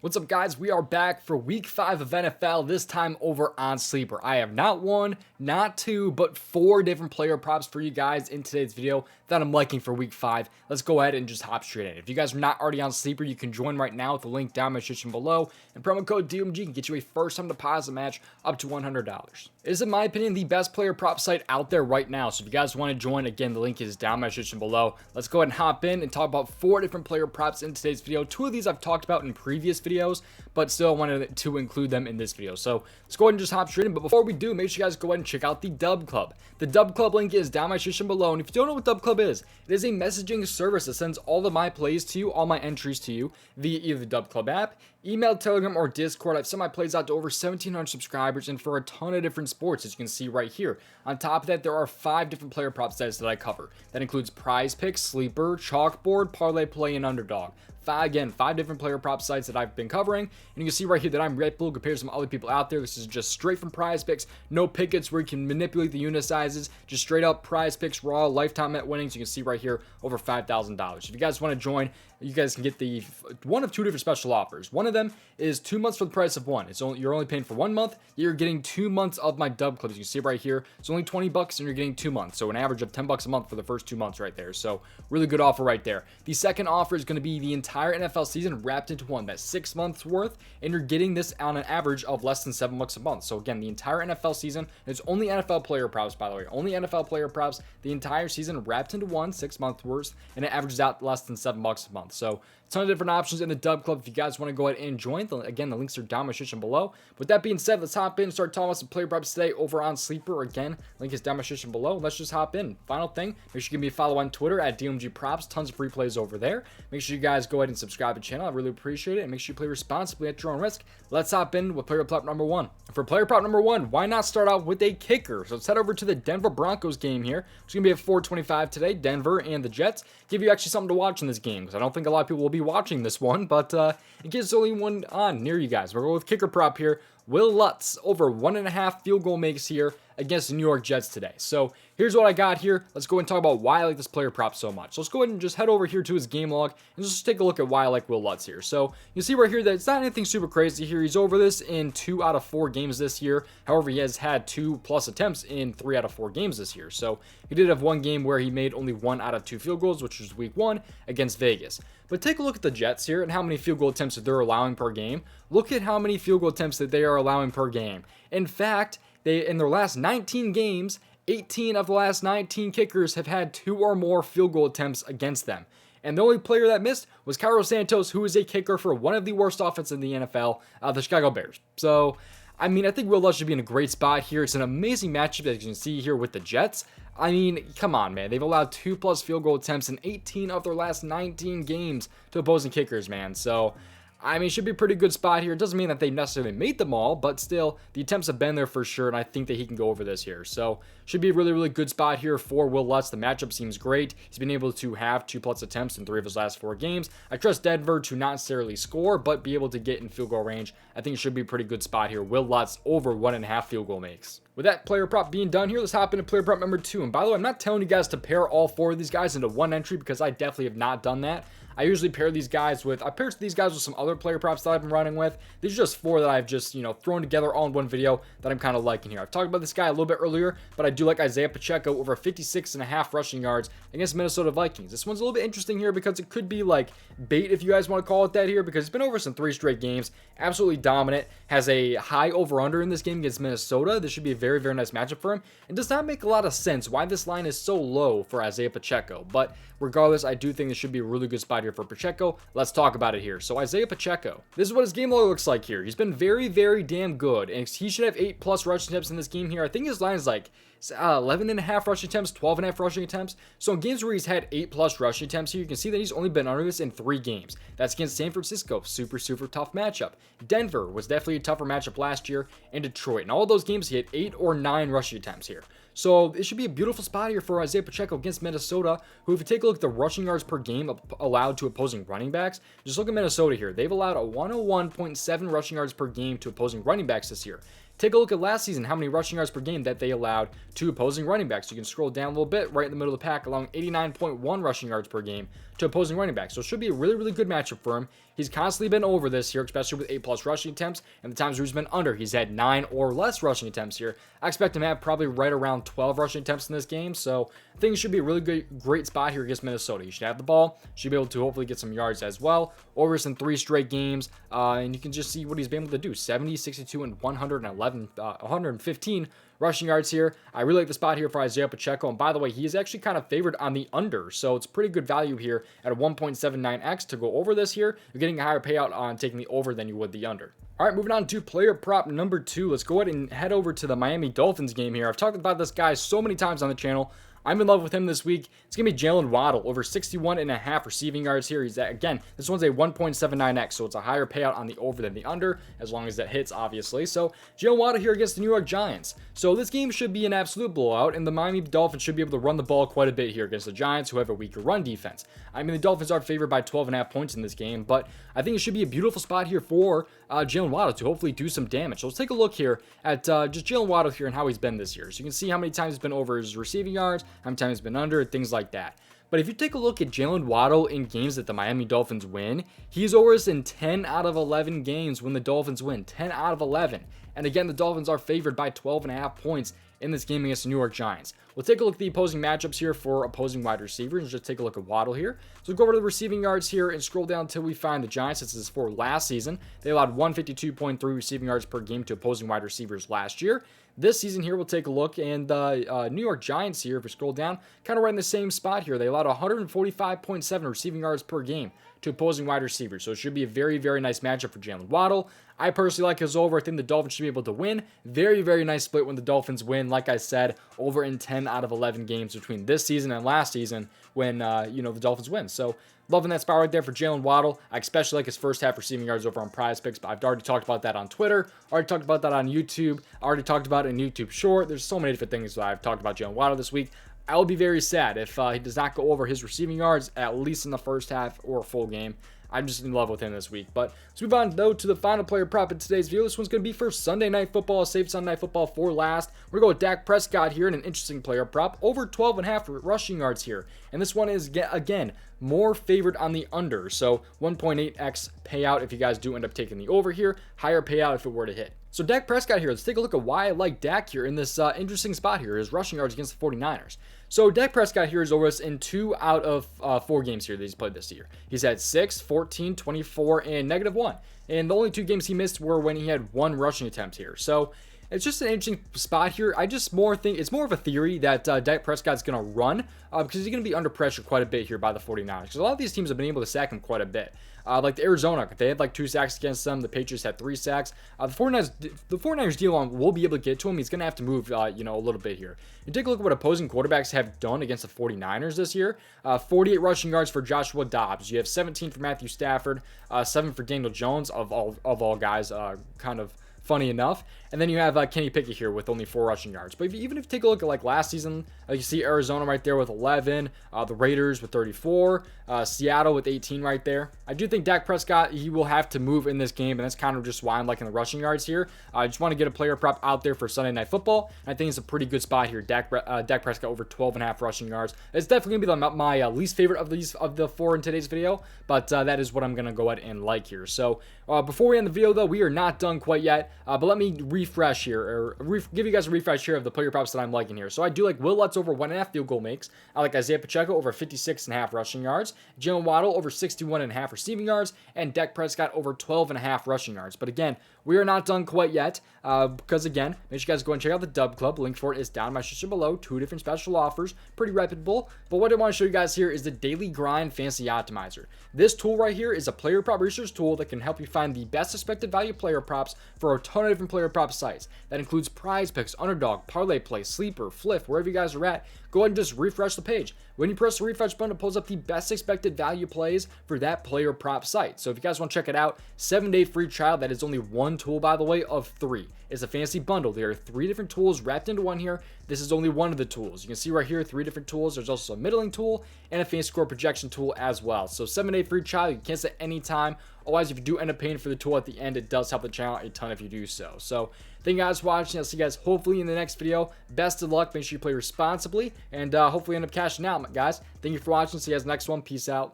What's up, guys? We are back for week 5 of NFL, this time over on Sleeper. I have not one, not two, but 4 different player props for you guys in today's video that I'm liking for week 5. Let's go ahead and just hop straight in. If you guys are not already on Sleeper, you can join right now with the link down in the description below, and promo code DOMG can get you a first-time deposit match up to $100. It is, in my opinion, the best player prop site out there right now, so if you guys want to join, again, the link is down in the description below. Let's go ahead and hop in and talk about 4 different player props in today's video. 2 of these I've talked about in previous videos, but still wanted to include them in this video. So let's go ahead and just hop straight in. But before we do, make sure you guys go ahead and check out the Dub Club. The Dub Club link is down in my description below. And if you don't know what Dub Club is, it is a messaging service that sends all of my plays to you, all my entries to you via either the Dub Club app, email, Telegram, or Discord. I've sent my plays out to over 1,700 subscribers and for a ton of different sports, as you can see right here. On top of that, there are 5 different player prop sets that I cover. That includes Prize Picks, Sleeper, Chalkboard, Parlay Play, and Underdog. 5 different player prop sites that I've been covering, and you can see right here that I'm Red Bull compared to some other people out there. This is just straight from Prize Picks, no pickets where you can manipulate the unit sizes, just straight up Prize Picks raw lifetime net winnings. You can see right here over $5,000. If you guys want to join, you guys can get the one of 2 different special offers. One of them is 2 months for the price of 1. You're only paying for 1 month. You're getting 2 months of my Dub Clubs. You can see right here, it's only $20 and you're getting 2 months. So an average of $10 a month for the first 2 months right there. So really good offer right there. The second offer is going to be the entire NFL season wrapped into one. That's 6 months worth, and you're getting this on an average of less than $7 a month. So again, the entire NFL season, it's only NFL player props, by the way, only NFL player props, the entire season wrapped into one, 6 months worth, and it averages out less than $7 a month. So a ton of different options in the Dub Club. If you guys want to go ahead and join, again, the links are down in the description below. With that being said, let's hop in and start talking about some player props today over on Sleeper. Again, link is down in the description below. Let's just hop in. Final thing, make sure you give me a follow on Twitter at DOMG Props. Tons of free plays over there. Make sure you guys go ahead and subscribe to the channel. I really appreciate it. And make sure you play responsibly at your own risk. Let's hop in with player prop number 1. For player prop number 1, why not start out with a kicker? So let's head over to the Denver Broncos game here. It's going to be at 4:25 today, Denver and the Jets. Give you actually something to watch in this game, because I don't think a lot of people will be watching this one, but in case there's only one on near you guys. We're going with kicker prop here. Will Lutz over 1.5 field goal makes here against the New York Jets today. So here's what I got here. Let's go and talk about why I like this player prop so much. So let's go ahead and just head over here to his game log and just take a look at why I like Will Lutz here. So you see right here that it's not anything super crazy here. He's over this in 2 out of 4 games this year. However, he has had 2+ attempts in 3 out of 4 games this year. So he did have one game where he made only 1 out of 2 field goals, which was week 1 against Vegas. But take a look at the Jets here and how many field goal attempts that they're allowing per game. Look at how many field goal attempts that they are allowing per game. In fact, in their last 19 games, 18 of the last 19 kickers have had 2 or more field goal attempts against them. And the only player that missed was Carlos Santos, who is a kicker for one of the worst offenses in the NFL, the Chicago Bears. So, I mean, I think Will Lutz should be in a great spot here. It's an amazing matchup, as you can see here with the Jets. I mean, come on, man. They've allowed 2+ field goal attempts in 18 of their last 19 games to opposing kickers, man. So, I mean, it should be a pretty good spot here. It doesn't mean that they necessarily made them all, but still, the attempts have been there for sure, and I think that he can go over this here. So, should be a really, really good spot here for Will Lutz. The matchup seems great. He's been able to have 2+ attempts in 3 of his last 4 games. I trust Denver to not necessarily score, but be able to get in field goal range. I think it should be a pretty good spot here. Will Lutz over 1.5 field goal makes. With that player prop being done here, let's hop into player prop number 2. And by the way, I'm not telling you guys to pair all 4 of these guys into one entry because I definitely have not done that. I usually pair these guys with, I paired these guys with some other player props that I've been running with. These are just 4 that I've just, thrown together all in one video that I'm kind of liking here. I've talked about this guy a little bit earlier, but I do like Isaiah Pacheco over 56.5 rushing yards against Minnesota Vikings. This one's a little bit interesting here because it could be like bait, if you guys want to call it that here, because he's been over some 3 straight games, absolutely dominant, has a high over-under in this game against Minnesota. This should be a very, very nice matchup for him. It does not make a lot of sense why this line is so low for Isaiah Pacheco, but regardless, I do think this should be a really good spot here for Pacheco. Let's talk about it here. So Isaiah Pacheco, this is what his game log looks like here. He's been very, very damn good, and he should have 8+ rushing attempts in this game here. I think his line is like 11.5 rushing attempts, 12.5 rushing attempts. So in games where he's had 8+ rushing attempts here, you can see that he's only been under this in 3 games. That's against San Francisco, super tough matchup. Denver was definitely a tougher matchup last year, and Detroit. In all of those games, he had 8 or 9 rushing attempts here. So it should be a beautiful spot here for Isaiah Pacheco against Minnesota, who, if you take a look at the rushing yards per game allowed to opposing running backs, just look at Minnesota here. They've allowed a 101.7 rushing yards per game to opposing running backs this year. take a look at last season, how many rushing yards per game that they allowed to opposing running backs. You can scroll down a little bit, right in the middle of the pack, allowing 89.1 rushing yards per game to opposing running backs. So it should be a really, really good matchup for him. He's constantly been over this year, especially with 8+ rushing attempts, and the times where he's been under, he's had 9 or less rushing attempts here. I expect him to have probably right around 12 rushing attempts in this game, so I think it should be a really great spot here against Minnesota. He should have the ball, should be able to hopefully get some yards as well, over some 3 straight games, and you can just see what he's been able to do. 70, 62, and 115 rushing yards here. I really like the spot here for Isaiah Pacheco, and by the way, he is actually kind of favored on the under, so it's pretty good value here at a 1.79x to go over this here. You're getting a higher payout on taking the over than you would the under. All right, moving on to player prop number 2. Let's go ahead and head over to the Miami Dolphins game here. I've talked about this guy so many times on the channel. I'm in love with him this week. It's going to be Jaylen Waddle, over 61.5 receiving yards here. He's at, again, this one's a 1.79x, so it's a higher payout on the over than the under, as long as that hits, obviously. So Jaylen Waddle here against the New York Giants. So this game should be an absolute blowout, and the Miami Dolphins should be able to run the ball quite a bit here against the Giants, who have a weaker run defense. I mean, the Dolphins are favored by 12.5 points in this game, but I think it should be a beautiful spot here for Jaylen Waddle to hopefully do some damage. So let's take a look here at just Jaylen Waddle here and how he's been this year. So you can see how many times he's been over his receiving yards, how many times he's been under, things like that. But if you take a look at Jaylen Waddle in games that the Miami Dolphins win, he's over us in 10 out of 11 games when the Dolphins win. 10 out of 11. And again, the Dolphins are favored by 12.5 points in this game against the New York Giants. We'll take a look at the opposing matchups here for opposing wide receivers and just take a look at Waddle here. So we'll go over to the receiving yards here and scroll down until we find the Giants. This is for last season. They allowed 152.3 receiving yards per game to opposing wide receivers last year. This season here, we'll take a look, and the New York Giants here, if we scroll down, kind of right in the same spot here. They allowed 145.7 receiving yards per game to opposing wide receivers. So it should be a very, very nice matchup for Jaylen Waddle. I personally like his over. I think the Dolphins should be able to win. Very, very nice split when the Dolphins win. Like I said, over in 10 out of 11 games between this season and last season when, the Dolphins win. So loving that spot right there for Jaylen Waddle. I especially like his first half receiving yards over on PrizePicks, but I've already talked about that on Twitter. Already talked about that on YouTube. Already talked about it in YouTube Short. There's so many different things that I've talked about Jaylen Waddle this week. I will be very sad if he does not go over his receiving yards, at least in the first half or a full game. I'm just in love with him this week. But let's move on, though, to the final player prop in today's video. This one's going to be for Sunday Night Football. Save Sunday Night Football for last. We're going to go with Dak Prescott here in an interesting player prop. Over 12.5 rushing yards here. And this one is, again, more favored on the under. So 1.8x payout if you guys do end up taking the over here. Higher payout if it were to hit. So Dak Prescott here, let's take a look at why I like Dak here in this interesting spot here, his rushing yards against the 49ers. So Dak Prescott here is over us in 2 out of 4 games here that he's played this year. He's had 6, 14, 24, and -1. And the only 2 games he missed were when he had 1 rushing attempt here. So it's just an interesting spot here. I just think it's more of a theory that Dak Prescott's going to run because he's going to be under pressure quite a bit here by the 49ers. Because a lot of these teams have been able to sack him quite a bit. Like the Arizona, they had like 2 sacks against them. The Patriots had 3 sacks. The 49ers D-line will be able to get to him. He's going to have to move, a little bit here. And take a look at what opposing quarterbacks have done against the 49ers this year. 48 rushing yards for Joshua Dobbs. You have 17 for Matthew Stafford, 7 for Daniel Jones, of all guys, kind of funny enough. And then you have Kenny Pickett here with only 4 rushing yards. But even if you take a look at like last season, you see Arizona right there with 11, the Raiders with 34, Seattle with 18 right there. I do think Dak Prescott, he will have to move in this game, and that's kind of just why I'm liking the rushing yards here. I just want to get a player prop out there for Sunday Night Football, and I think it's a pretty good spot here. Dak Prescott over 12.5 rushing yards. It's definitely going to be my least favorite of the 4 in today's video, but that is what I'm going to go ahead and like here. So before we end the video, though, we are not done quite yet, but let me refresh here, or give you guys a refresh here of the player props that I'm liking here. So I do like Will Lutz over 1.5 field goal makes. I like Isaiah Pacheco over 56.5 rushing yards. Jaylen Waddle over 61.5 receiving yards. And Dak Prescott over 12.5 rushing yards. But again, we are not done quite yet because, again, make sure you guys go and check out the Dub Club. Link for it is down in my description below. 2 different special offers. Pretty reputable. But what I want to show you guys here is the Daily Grind Fantasy Optimizer. This tool right here is a player prop research tool that can help you find the best expected value player props for a ton of different player prop sites. That includes PrizePicks, Underdog, Parlay Play, Sleeper, Flip, wherever you guys are at. go ahead and just refresh the page. When you press the refresh button, it pulls up the best expected value plays for that player prop site. So if you guys want to check it out, 7-day free trial. That is only one tool, by the way, of 3. It's a fancy bundle. There are 3 different tools wrapped into one here. This is only one of the tools. You can see right here 3 different tools. There's also a middling tool and a fancy score projection tool as well. So 7-day free trial. You can cancel at any time. Otherwise, if you do end up paying for the tool at the end, it does help the channel a ton if you do so. So thank you guys for watching. I'll see you guys hopefully in the next video. Best of luck. Make sure you play responsibly and hopefully end up cashing out, guys. Thank you for watching. See you guys next one. Peace out.